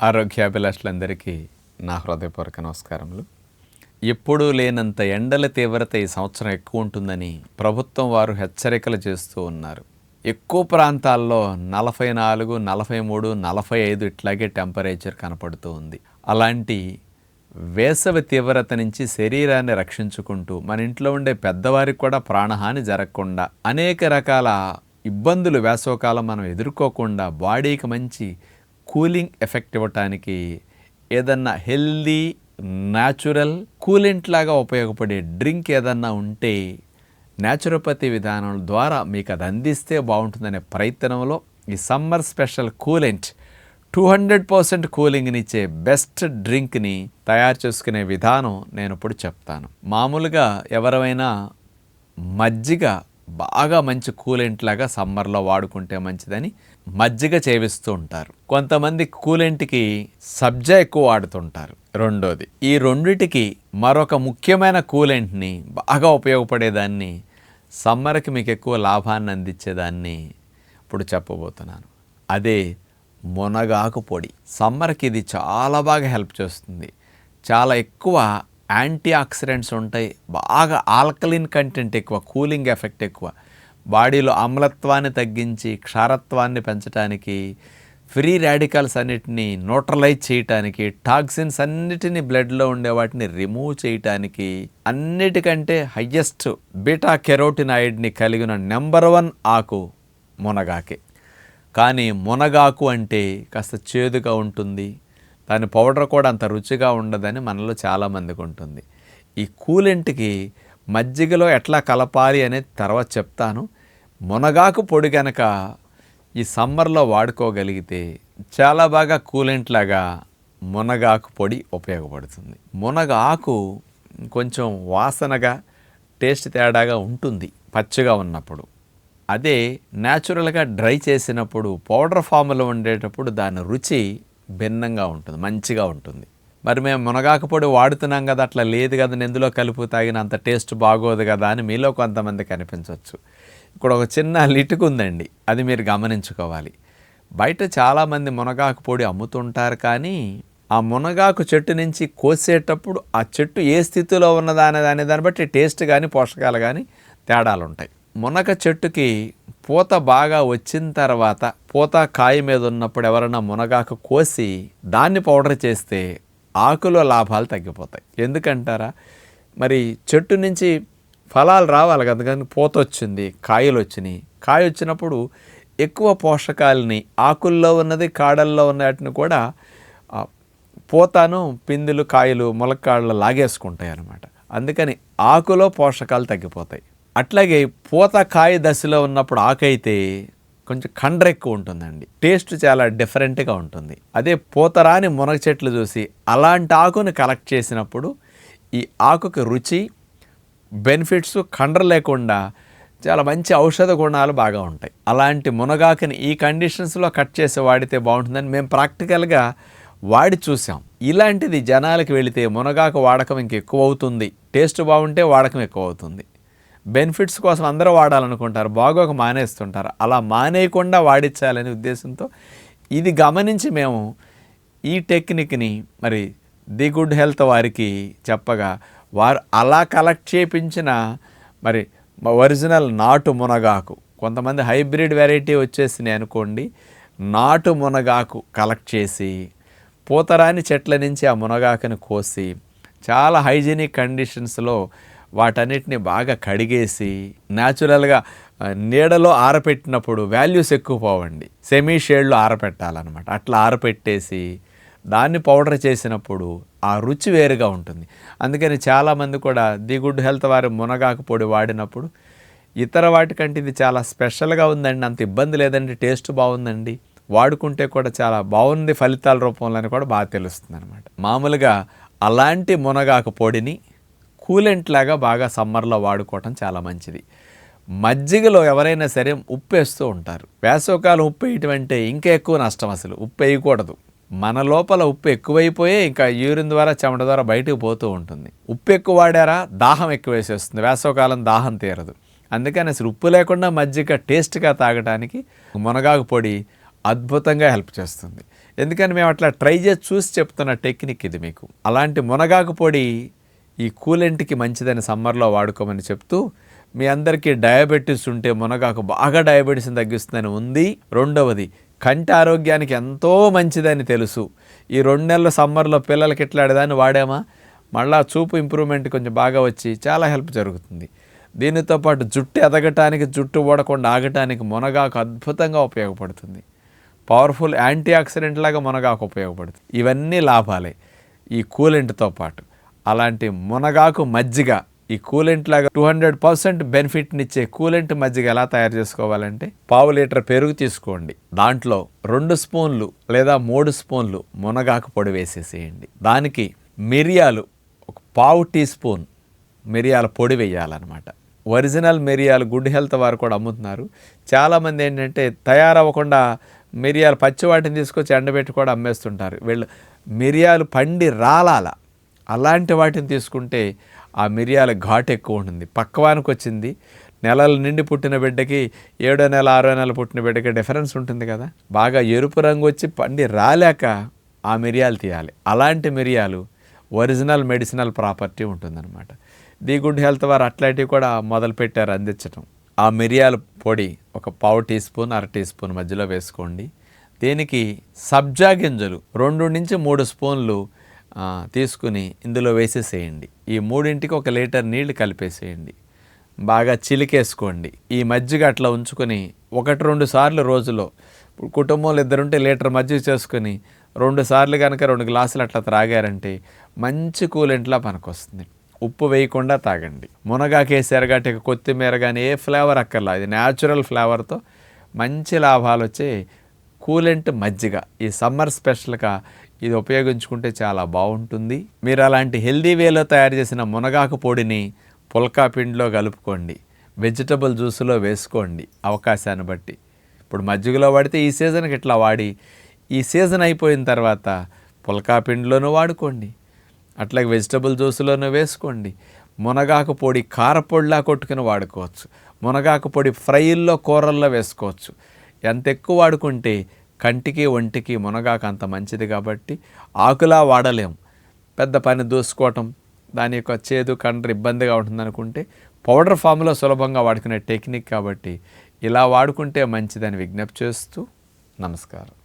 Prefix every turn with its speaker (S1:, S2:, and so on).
S1: ఆరోగ్యాభిలాషులందరికీ నా హృదయపూర్వక నమస్కారములు. ఎప్పుడూ లేనంత ఎండల తీవ్రత ఈ సంవత్సరం ఎక్కువ ఉంటుందని ప్రభుత్వం వారు హెచ్చరికలు చేస్తూ ఉన్నారు. ఎక్కువ ప్రాంతాల్లో 44, 43, 45 ఇట్లాగే టెంపరేచర్ కనపడుతూ ఉంది. అలాంటి వేసవి తీవ్రత నుంచి శరీరాన్ని రక్షించుకుంటూ మన ఇంట్లో ఉండే పెద్దవారికి కూడా ప్రాణహాని జరగకుండా అనేక రకాల ఇబ్బందులు వేసవకాలం మనం ఎదుర్కోకుండా బాడీకి మంచి కూలింగ్ ఎఫెక్ట్ ఇవ్వటానికి ఏదన్నా హెల్దీ న్యాచురల్ కూలెంట్ లాగా ఉపయోగపడే డ్రింక్ ఏదన్నా ఉంటే న్యాచురోపతి విధానం ద్వారా మీకు అది అందిస్తే బాగుంటుందనే ప్రయత్నంలో ఈ సమ్మర్ స్పెషల్ కూలెంట్ 200% కూలింగ్నిచ్చే బెస్ట్ డ్రింక్ని తయారు చేసుకునే విధానం నేను ఇప్పుడు చెప్తాను. మామూలుగా ఎవరైనా మజ్జిగ బాగా మంచి కూలెంట్ లాగా సమ్మర్లో వాడుకుంటే మంచిదని మజ్జిగ చేవిస్తూ ఉంటారు. కొంతమంది కూలెంట్కి సబ్జా ఎక్కువ వాడుతుంటారు. రెండోది, ఈ రెండిటికి మరొక ముఖ్యమైన కూలెంట్ని బాగా ఉపయోగపడేదాన్ని సమ్మర్కి మీకు ఎక్కువ లాభాన్ని అందించేదాన్ని ఇప్పుడు చెప్పబోతున్నాను. అదే మునగాకు పొడి. సమ్మర్కి ఇది చాలా బాగా హెల్ప్ చేస్తుంది. చాలా ఎక్కువ యాంటీ ఆక్సిడెంట్స్ ఉంటాయి, బాగా ఆల్కలిన్ కంటెంట్ ఎక్కువ, కూలింగ్ ఎఫెక్ట్ ఎక్కువ, బాడీలో ఆమ్లత్వాన్ని తగ్గించి క్షారత్వాన్ని పెంచడానికి, ఫ్రీ రాడికల్స్ అన్నిటినీ న్యూట్రలైజ్ చేయటానికి, టాక్సిన్స్ అన్నిటినీ బ్లడ్లో ఉండే వాటిని రిమూవ్ చేయటానికి, అన్నిటికంటే హయ్యెస్ట్ బీటా కెరోటినాయిడ్ని కలిగిన నెంబర్ 1 ఆకు మునగాకే. కానీ మునగాకు అంటే కాస్త చేదుగా ఉంటుంది, దాని పౌడర్ కూడా అంత రుచిగా ఉండదని మనలో చాలామందికి ఉంటుంది. ఈ కూలెంట్కి మజ్జిగలో ఎట్లా కలపాలి అనేది తర్వాత చెప్తాను. మునగాకు పొడి కనుక ఈ సమ్మర్లో వాడుకోగలిగితే చాలా బాగా కూలెంట్ లాగా మునగాకు పొడి ఉపయోగపడుతుంది. మునగాకు కొంచెం వాసనగా టేస్ట్ తేడాగా ఉంటుంది పచ్చిగా ఉన్నప్పుడు. అదే న్యాచురల్గా డ్రై చేసినప్పుడు పౌడర్ ఫామ్లో ఉండేటప్పుడు దాని రుచి భిన్నంగా ఉంటుంది, మంచిగా ఉంటుంది. మరి మేము మునగాకు పొడి వాడుతున్నాం కదా, అట్లా లేదు కదా, ఎందులో కలుపు తాగినంత టేస్ట్ బాగోదు కదా అని మీలో కొంతమందికి అనిపించవచ్చు. ఇక్కడ ఒక చిన్న లిటుకు ఉందండి, అది మీరు గమనించుకోవాలి. బయట చాలామంది మునగాకు పొడి అమ్ముతుంటారు, కానీ ఆ మునగాకు చెట్టు నుంచి కోసేటప్పుడు ఆ చెట్టు ఏ స్థితిలో ఉన్నదా అనే దాన్ని బట్టి టేస్ట్ కానీ పోషకాలు కానీ తేడాలు ఉంటాయి. మునగ చెట్టుకి పూత బాగా వచ్చిన తర్వాత పూత కాయ మీద ఉన్నప్పుడు ఎవరైనా మునగాకు కోసి దాన్ని పౌడర్ చేస్తే ఆకులో లాభాలు తగ్గిపోతాయి. ఎందుకంటారా, మరి చెట్టు నుంచి ఫలాలు రావాలి కదా, అందుకని పూత వచ్చింది, కాయలు వచ్చినాయి. కాయ వచ్చినప్పుడు ఎక్కువ పోషకాలని ఆకుల్లో ఉన్నది కాడల్లో ఉన్న వాటిని కూడా పూతను పిందులు కాయలు ములక్కాడలు లాగేసుకుంటాయి అన్నమాట. అందుకని ఆకులో పోషకాలు తగ్గిపోతాయి. అట్లాగే పూత కాయ దశలో ఉన్నప్పుడు ఆకైతే కొంచెం కండ్ర ఎక్కువ ఉంటుందండి, టేస్ట్ చాలా డిఫరెంట్గా ఉంటుంది. అదే పూతరాని మునగ చెట్లు చూసి అలాంటి ఆకుని కలెక్ట్ చేసినప్పుడు ఈ ఆకుకి రుచి, బెనిఫిట్స్ కండ్ర లేకుండా చాలా మంచి ఔషధ గుణాలు బాగా ఉంటాయి. అలాంటి మునగాకుని ఈ కండిషన్స్లో కట్ చేసి వాడితే బాగుంటుందని మేము ప్రాక్టికల్గా వాడి చూసాం. ఇలాంటిది జనాలకు వెళితే మునగాకు వాడకం ఇంకెక్కువ అవుతుంది, టేస్ట్ బాగుంటే వాడకం ఎక్కువ అవుతుంది. బెనిఫిట్స్ కోసం అందరూ వాడాలనుకుంటారు, బాగోక మానేస్తుంటారు. అలా మానేయకుండా వాడించాలనే ఉద్దేశంతో ఇది గమనించి మేము ఈ టెక్నిక్ని మరి ది గుడ్ హెల్త్ వారికి చెప్పగా వారు అలా కలెక్ట్ చేయించిన మరి ఒరిజినల్ నాటు మునగాకు, కొంతమంది హైబ్రిడ్ వెరైటీ వచ్చేసినాయి అనుకోండి, నాటు మునగాకు కలెక్ట్ చేసి పూతరాని చెట్ల నుంచి ఆ మునగాకుని కోసి చాలా హైజీనిక్ కండిషన్స్లో వాటన్నిటిని బాగా కడిగేసి న్యాచురల్గా నీడలో ఆరపెట్టినప్పుడు వాల్యూస్ ఎక్కువ పోవండి, సెమీ షేడ్లో ఆరపెట్టాలన్నమాట. అట్లా ఆరపెట్టేసి దాన్ని పౌడర్ చేసినప్పుడు ఆ రుచి వేరుగా ఉంటుంది. అందుకని చాలామంది కూడా ది గుడ్ హెల్త్ వారి మునగాకు పొడి వాడినప్పుడు ఇతర వాటికంటే ఇది చాలా స్పెషల్గా ఉందండి, అంత ఇబ్బంది లేదండి, టేస్ట్ బాగుందండి, వాడుకుంటే కూడా చాలా బాగుంది ఫలితాల రూపంలో కూడా బాగా తెలుస్తుంది అనమాట. మామూలుగా అలాంటి మునగాకు పొడిని కూలెంట్ లాగా బాగా సమ్మర్లో వాడుకోవటం చాలా మంచిది. మజ్జిగలో ఎవరైనా సరే ఉప్పు వేస్తూ ఉంటారు. వేసవకాలం ఉప్పు వేయటం అంటే ఇంకా ఎక్కువ నష్టం, అసలు ఉప్పు వేయకూడదు. మన లోపల ఉప్పు ఎక్కువైపోయే ఇంకా యూరిన్ ద్వారా చెమట ద్వారా బయటకు పోతూ ఉంటుంది. ఉప్పు ఎక్కువ వాడారా దాహం ఎక్కువ వేసేస్తుంది, వేసవకాలం దాహం తీరదు. అందుకని అసలు ఉప్పు లేకుండా మజ్జిగ టేస్ట్గా తాగడానికి మునగాకు పొడి అద్భుతంగా హెల్ప్ చేస్తుంది. ఎందుకని మేము అట్లా ట్రై చేసి చూసి చెప్తున్న టెక్నిక్ ఇది మీకు. అలాంటి మునగాకు పొడి ఈ కూలెంట్కి మంచిదని సమ్మర్లో వాడుకోమని చెప్తూ, మీ అందరికీ డయాబెటీస్ ఉంటే మునగాకు బాగా డయాబెటీస్ని తగ్గిస్తుందని ఉంది. రెండవది, కంటి ఆరోగ్యానికి ఎంతో మంచిదని తెలుసు. ఈ 2 నెలల సమ్మర్లో పిల్లలకి ఇట్లాడేదాన్ని వాడామా, మళ్ళా చూపు ఇంప్రూవ్మెంట్ కొంచెం బాగా వచ్చి చాలా హెల్ప్ జరుగుతుంది. దీనితో పాటు జుట్టు ఎదగటానికి, జుట్టు ఊడకుండా ఆగటానికి మునగాకు అద్భుతంగా ఉపయోగపడుతుంది. పవర్ఫుల్ యాంటీ ఆక్సిడెంట్ లాగా మునగాకు ఉపయోగపడుతుంది. ఇవన్నీ లాభాలే ఈ కూలెంట్తో పాటు. అలాంటి మునగాకు మజ్జిగ, ఈ కూలెంట్ లాగా 200% బెనిఫిట్నిచ్చే కూలెంట్ మజ్జిగ ఎలా తయారు చేసుకోవాలంటే, 1/2 లీటర్ పెరుగు తీసుకోండి. దాంట్లో 2 స్పూన్లు లేదా 3 స్పూన్లు మునగాకు పొడి వేసేసేయండి. దానికి మిరియాలు 1/4 టీ స్పూన్ మిరియాల పొడి వేయాలన్నమాట. ఒరిజినల్ మిరియాలు గుడ్ హెల్త్ వారు కూడా అమ్ముతున్నారు. చాలామంది ఏంటంటే తయారవ్వకుండా మిరియాలు పచ్చి వాటిని తీసుకొచ్చి ఎండబెట్టి కూడా అమ్మేస్తుంటారు. వీళ్ళు మిరియాలు పండి రాలాల, అలాంటి వాటిని తీసుకుంటే ఆ మిరియాల ఘాటు ఎక్కువ ఉంటుంది. పక్వానికి వచ్చింది. నెలల నిండి పుట్టిన బిడ్డకి 7వ నెల 6వ నెల పుట్టిన బిడ్డకి డిఫరెన్స్ ఉంటుంది కదా. బాగా ఎరుపు రంగు వచ్చి పండి రాలేక ఆ మిరియాలు తీయాలి. అలాంటి మిరియాలు ఒరిజినల్ మెడిసినల్ ప్రాపర్టీ ఉంటుందన్నమాట. ది గుడ్ హెల్త్ వారు అట్లాంటివి కూడా మొదలుపెట్టారు అందించడం. ఆ మిరియాల పొడి 1/4 టీ స్పూన్ 1/2 టీ స్పూన్ మధ్యలో వేసుకోండి. దీనికి సబ్జా గింజలు 2 నుంచి 3 స్పూన్లు తీసుకుని ఇందులో వేసేసేయండి. ఈ 3ంటికి 1 లీటర్ నీళ్లు కలిపేసేయండి. బాగా చిలికేసుకోండి. ఈ మజ్జిగ అట్లా ఉంచుకొని 1-2 సార్లు రోజులో, కుటుంబంలో 2 ఉంటే లీటర్ మజ్జిగ చేసుకొని 2 సార్లు కనుక 2 గ్లాసులు అట్లా త్రాగారంటే మంచి కూలెంట్లా పనికొస్తుంది. ఉప్పు వేయకుండా తాగండి. మునగాకేసారు కాబట్టి కొత్తిమీర కానీ ఏ ఫ్లేవర్ అక్కర్లా, ఇది న్యాచురల్ ఫ్లేవర్తో మంచి లాభాలు వచ్చే కూలెంట్ మజ్జిగ. ఈ సమ్మర్ స్పెషల్గా ఇది ఉపయోగించుకుంటే చాలా బాగుంటుంది. మీరు అలాంటి హెల్దీ వేలో తయారు చేసిన మునగాకు పొడిని పుల్కా పిండిలో కలుపుకోండి, వెజిటబుల్ జ్యూస్లో వేసుకోండి అవకాశాన్ని బట్టి. ఇప్పుడు మజ్జిగలో వాడితే ఈ సీజన్కి ఇట్లా వాడి, ఈ సీజన్ అయిపోయిన తర్వాత పుల్కా పిండిలోనూ వాడుకోండి, అట్లాగే వెజిటబుల్ జ్యూస్లోనూ వేసుకోండి. మునగాకు పొడి కారపొడిలా కొట్టుకుని వాడుకోవచ్చు. మునగాకు పొడి ఫ్రైల్లో, కూరల్లో వేసుకోవచ్చు. ఎంత ఎక్కువ వాడుకుంటే కంటికి ఒంటికి మునగాకు అంత మంచిది. కాబట్టి ఆకులా వాడలేం, పెద్ద పని దూసుకోవటం, దాని యొక్క చేదు కండ్ర ఇబ్బందిగా ఉంటుందనుకుంటే పౌడర్ ఫామ్లో సులభంగా వాడుకునే టెక్నిక్. కాబట్టి ఇలా వాడుకుంటే మంచిదని విజ్ఞప్తి చేస్తూ నమస్కారం.